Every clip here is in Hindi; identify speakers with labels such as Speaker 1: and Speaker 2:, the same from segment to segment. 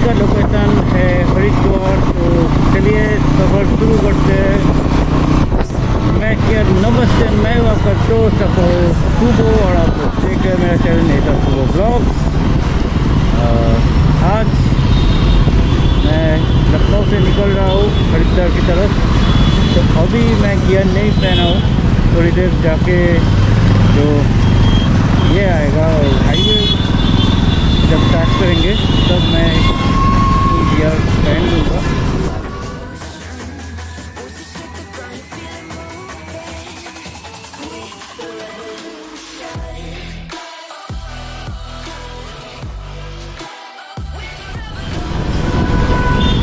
Speaker 1: का लोकेशन है हरिद्वार। तो चलिए सफ़र शुरू करते हैं। मैं क्या नमस्ते, मैं आपका दोस्त आपको सुबो और आप देख रहे हैं मेरा चैनल नेता सुबो ब्लॉग। आज मैं लखनऊ से निकल रहा हूँ हरिद्वार की तरफ। तो अभी मैं गियर नहीं पहना हूँ, थोड़ी देर जाके जो ये आएगा हाईवे जब स्टार्ट करेंगे तब मैं गियर पहन लूँगा।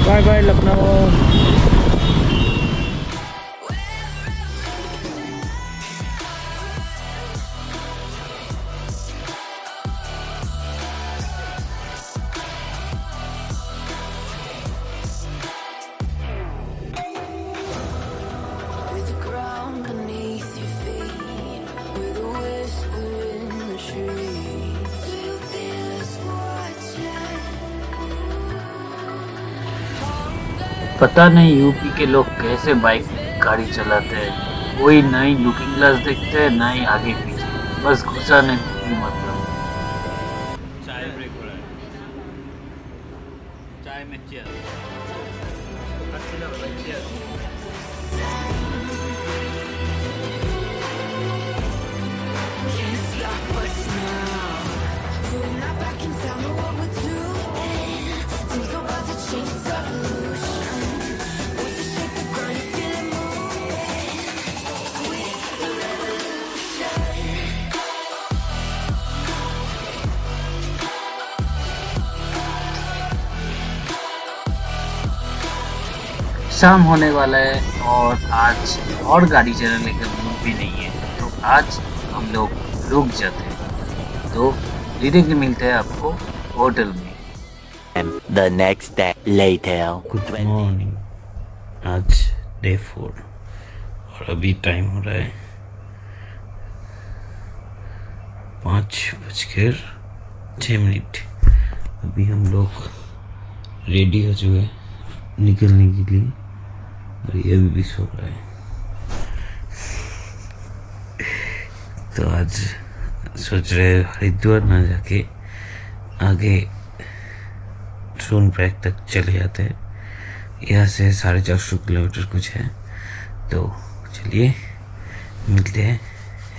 Speaker 1: Bye bye Lucknow.
Speaker 2: पता नहीं यूपी के लोग कैसे बाइक गाड़ी चलाते हैं। कोई ना ही लुकिंग ग्लास देखते हैं ना ही आगे पीछे, बस घुसाने की मतलब।
Speaker 1: चाय ब्रेक हो रहा है, चाय में चेयर।
Speaker 2: शाम होने वाला है और आज और गाड़ी चलाने का मूड भी नहीं है, तो आज हम लोग रुक जाते हैं। तो डायरेक्टली मिलते हैं आपको होटल में।
Speaker 3: The next day later.
Speaker 2: Good morning. आज डे 4 और अभी टाइम हो रहा है 5:06। अभी हम लोग रेडी हो चुके हैं निकलने के लिए और ये अभी भी सो रहा है। तो आज सोच रहे हरिद्वार ना जाके आगे सोनप्रयाग तक चले जाते हैं। यहाँ से 450 किलोमीटर कुछ है। तो चलिए मिलते हैं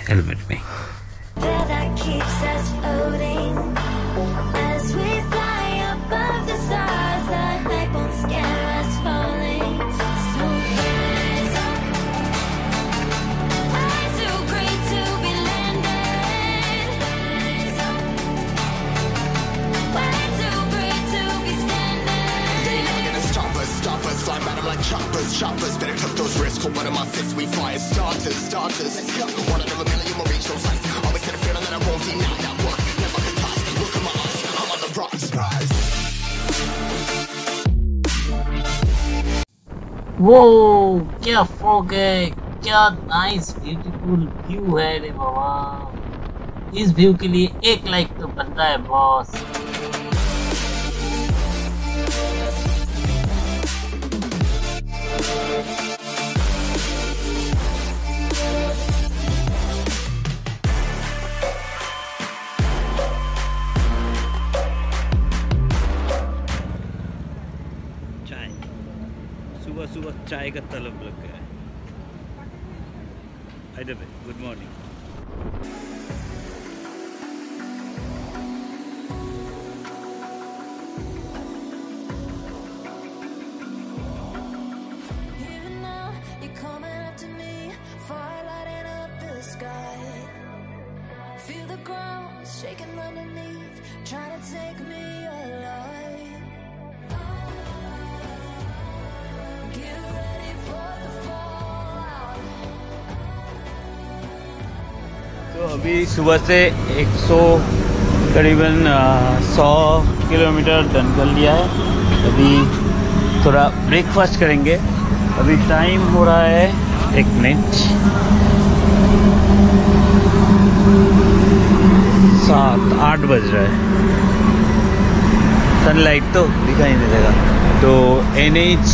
Speaker 2: हेलमेट में।
Speaker 4: Choppers, better took those risks. Hold one of my fists, we fire starters. Let's go. One out of a million, we'll reach those heights. Always had a feeling that I won't deny that work. Never can toss. Look at my eyes, I'm on the rock. Surprise.
Speaker 2: वो क्या फॉग है, क्या नाइस ब्यूटीफुल व्यू है रे बाबा। इस व्यू के लिए 1 लाइक तो बनता है बॉस।
Speaker 1: सुबह सुबह चाय का तलब लग गया है। इधर पे गुड मॉर्निंग। तो अभी सुबह से 100 करीबन 100 किलोमीटर डन कर लिया है। अभी थोड़ा ब्रेकफास्ट करेंगे। अभी टाइम हो रहा है 1 मिनट 7-8 बज रहा है। सनलाइट तो दिखाई नहीं देगा। तो NH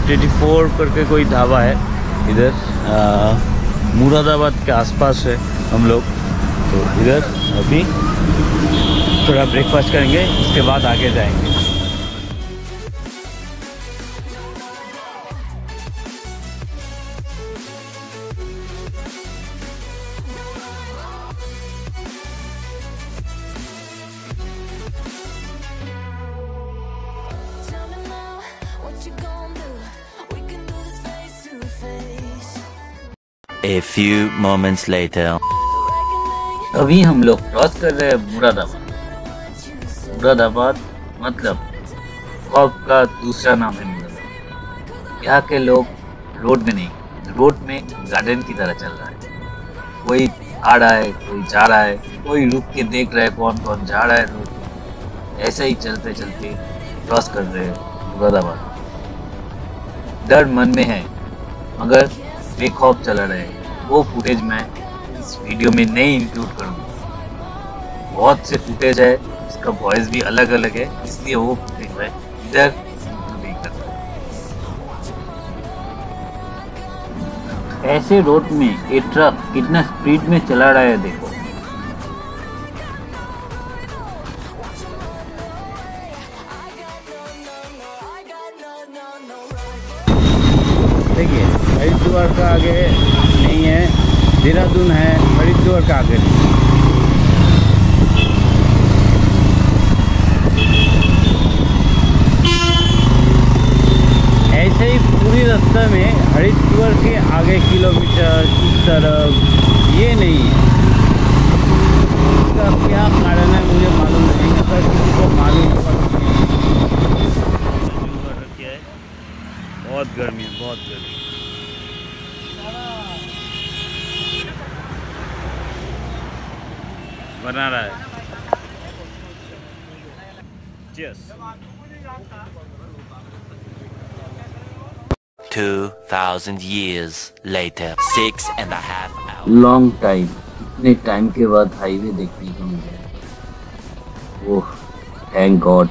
Speaker 1: 24 करके कोई ढाबा है इधर, मुरादाबाद के आसपास है हम लोग। तो इधर अभी थोड़ा ब्रेकफास्ट करेंगे, उसके बाद आगे जाएंगे।
Speaker 3: A few moments later.
Speaker 2: अभी हम लोग क्रॉस कर रहे हैं मुरादाबाद। मुरादाबाद मतलब खौफ का दूसरा नाम है मुरादाबाद। यहाँ के लोग रोड में नहीं, रोड में गार्डन की तरह चल रहा है। कोई आ रहा है, कोई जा रहा है, कोई रुक के देख रहा है कौन कौन जा रहा है रोड में। ऐसे ही चलते चलते क्रॉस कर रहे हैं मुरादाबाद। डर मन में है मगर बेखौफ चला रहे हैं। वो फुटेज मैं इस वीडियो में नहीं इंक्लूड करूँगा। बहुत से फुटेज है, इसका वॉइस भी अलग अलग है, इसलिए वो फुटेज मैं इधर इंक्लूड नहीं करता। ऐसे रोड में ये ट्रक कितना स्पीड में चला रहा है देखो।
Speaker 1: देखिए हरिद्वार का आगे नहीं है, देहरादून है, हरिद्वार का आगे नहीं। ऐसे ही पूरी रास्ते में हरिद्वार के आगे किलोमीटर इस तरफ ये नहीं है। इसका क्या कारण है मुझे मालूम नहीं, अगर किसी को मालूम क्या है। बहुत गर्मी है, बहुत गर्मी। बना रहा है। Cheers.
Speaker 3: 2000 years later. 6.5 hours.
Speaker 2: Long time, इतने टाइम के बाद हाईवे देखने को मिला। Oh thank God.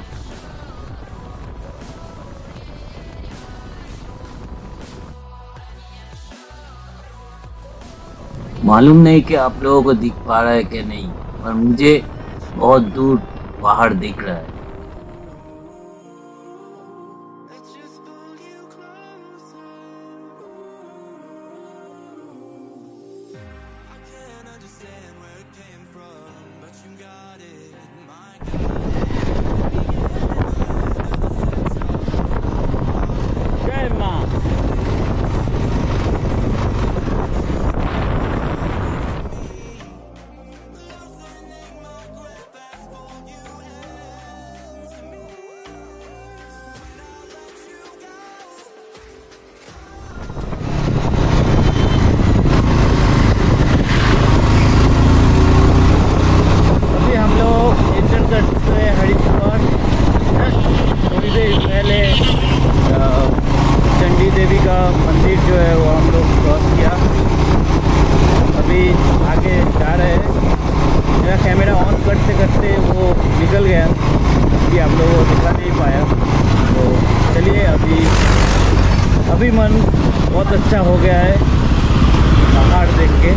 Speaker 2: मालूम नहीं कि आप लोगों को दिख पा रहा है कि नहीं, पर मुझे बहुत दूर पहाड़ दिख रहा है।
Speaker 1: जय माँ। हरिद्वार थोड़ी देर पहले चंडी देवी का मंदिर जो है वो हम लोग क्रॉस किया। अभी आगे जा रहे हैं। मेरा कैमरा ऑन करते करते वो निकल गया, कि आप लोगों को दिखा नहीं पाया। तो चलिए अभी मन बहुत अच्छा हो गया है पहाड़ देख के।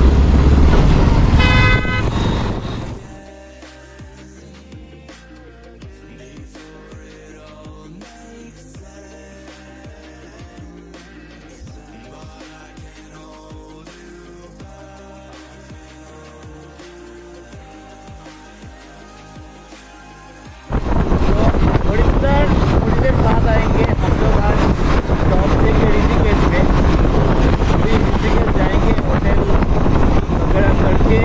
Speaker 1: थोड़ी देर बाद आएंगे हम लोग। आज टॉप लेंगे ऋषिकेश में। अभी ऋषिकेश जाएंगे, होटल वगैरह करके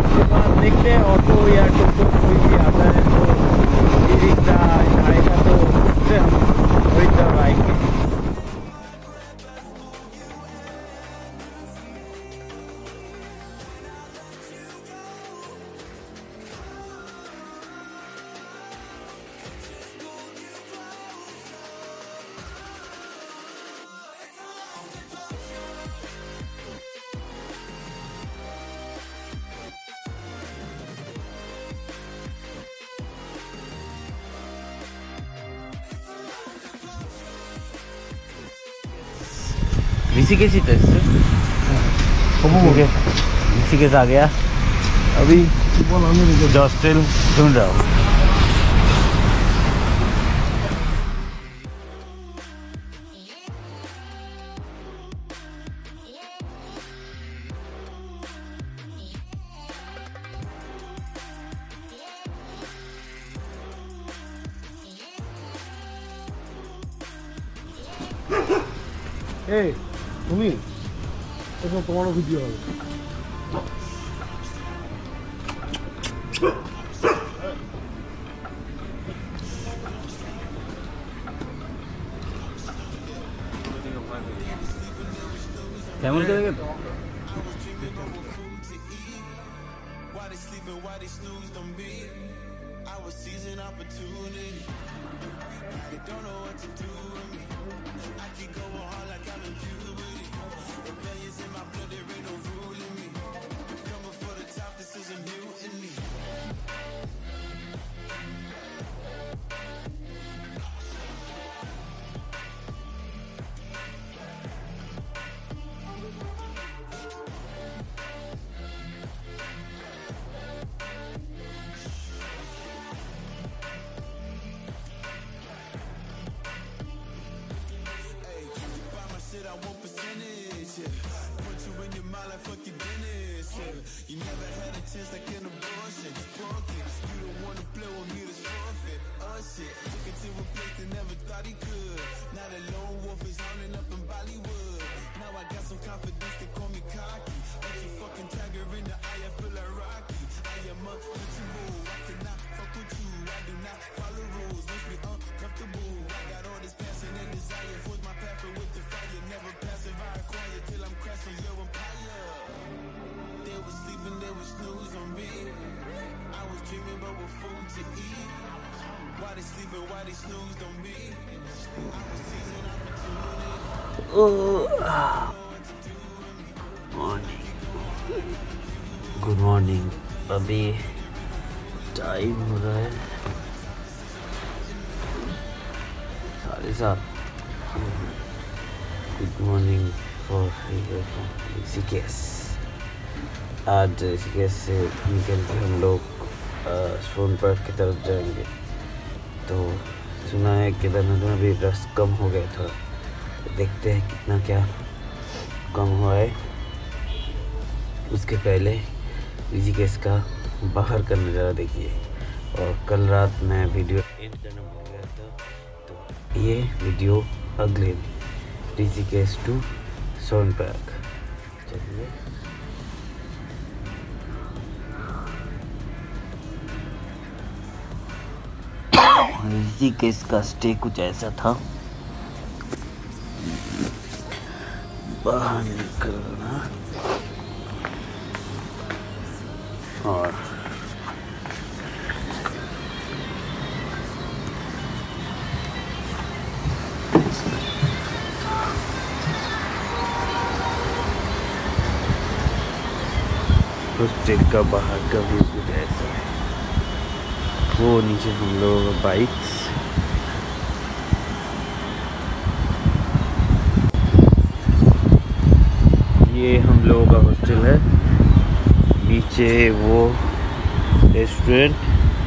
Speaker 1: उसके बाद देखते हैं ऑटो या टुकटुक कोई भी आता है तो ई रिक्शा आएगा तो उससे हम हरिद्वार आएंगे।
Speaker 2: ऋषिकेश ही था इससे। ऋषिकेश आ गया, अभी हॉस्टल ढूंढ रहा हूँ।
Speaker 5: এই তুমি এসব তোমারও ভিডিও হবে।
Speaker 2: कैमल करेगा तो गुड मॉर्निंग। अभी टाइम हो रहा है 7:30। Good morning for Rishikesh. आज ऋषिकेश से निकल के हम लोग सोनप्रयाग की तरफ जाएंगे। तो सुना है केदारनाथ में भी रश कम हो गया था, तो देखते हैं कितना क्या कम हुआ है। उसके पहले ऋषिकेश का बाहर का नज़ारा देखिए। और कल रात मैं वीडियो एंड करना भूल गया था, तो ये वीडियो अगले ऋषिकेश टू सोनप्रयाग। चलिए ऋषिकेश का स्टे कुछ ऐसा था। बाहर निकलना और हॉस्टल का बाहर का व्यू कुछ ऐसा है। वो नीचे हम लोग बाइक्स, ये हम लोगों का हॉस्टल है। नीचे वो रेस्टोरेंट,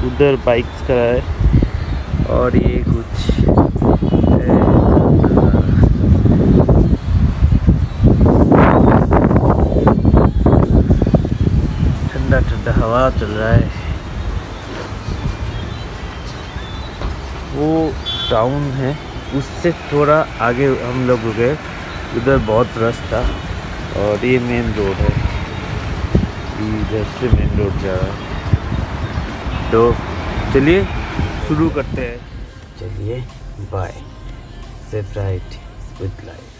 Speaker 2: उधर बाइक्स खड़ा है और ये कुछ ठंडा ठंडा हवा चल रहा है। वो टाउन है, उससे थोड़ा आगे हम लोग रुके, उधर बहुत रश था। और ये मेन रोड है, इधर से मेन रोड जा रहा है। तो चलिए शुरू करते हैं। चलिए bye, safe ride with life.